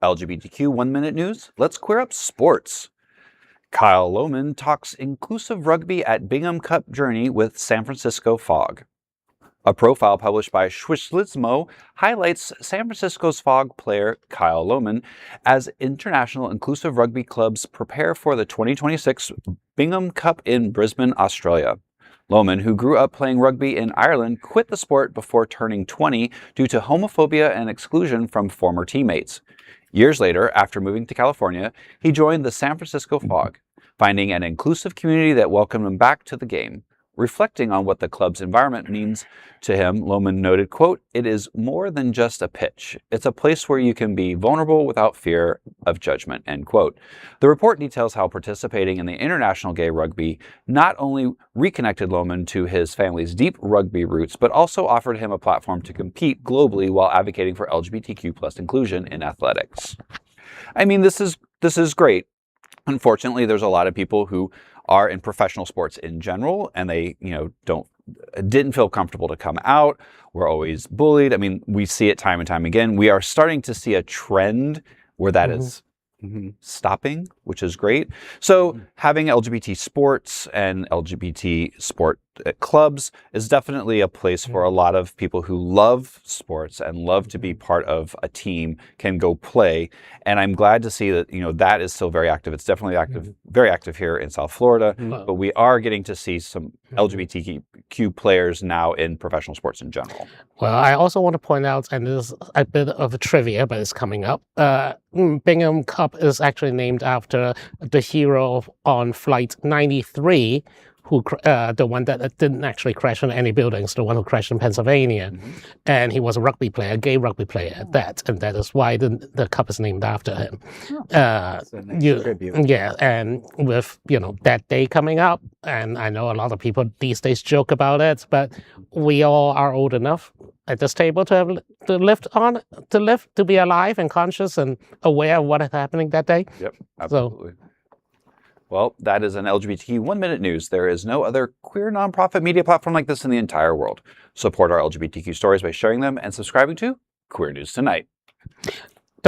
LGBTQ 1 Minute News, let's queer up sports. Kyle Loughman talks inclusive rugby at Bingham Cup journey with San Francisco Fog. A profile published by Schwulissimo highlights San Francisco's Fog player Kyle Loughman as international inclusive rugby clubs prepare for the 2026 Bingham Cup in Brisbane, Australia. Loughman, who grew up playing rugby in Ireland, quit the sport before turning 20 due to homophobia and exclusion from former teammates. Years later, after moving to California, he joined the San Francisco Fog, finding an inclusive community that welcomed him back to the game. Reflecting on what the club's environment means to him, Loughman noted, quote, "It is more than just a pitch. It's a place where you can be vulnerable without fear of judgment," end quote. The report details how participating in the International Gay Rugby not only reconnected Loughman to his family's deep rugby roots, but also offered him a platform to compete globally while advocating for LGBTQ plus inclusion in athletics. I mean, this is great. Unfortunately, there's a lot of people who are in professional sports in general, and they, didn't feel comfortable to come out. We're always bullied. I mean, we see it time and time again. We are starting to see a trend where that is stopping, which is great. So having LGBT sports and LGBT sport clubs is definitely a place for a lot of people who love sports and love to be part of a team can go play. And I'm glad to see that, that is still very active. It's definitely active, very active here in South Florida, but we are getting to see some LGBTQ players now in professional sports in general. Well, I also want to point out, and this is a bit of a trivia, but it's coming up. Bingham Cup is actually named after the hero on Flight 93, who the one that didn't actually crash into any buildings, the one who crashed in Pennsylvania. And he was a rugby player, a gay rugby player at that, and that is why the cup is named after him. Yeah, and with, that day coming up, and I know a lot of people these days joke about it, but we all are old enough at this table to be alive and conscious and aware of what is happening that day. Yep, absolutely. Well, that is an LGBTQ 1 Minute News. There is no other queer nonprofit media platform like this in the entire world. Support our LGBTQ stories by sharing them and subscribing to Queer News Tonight.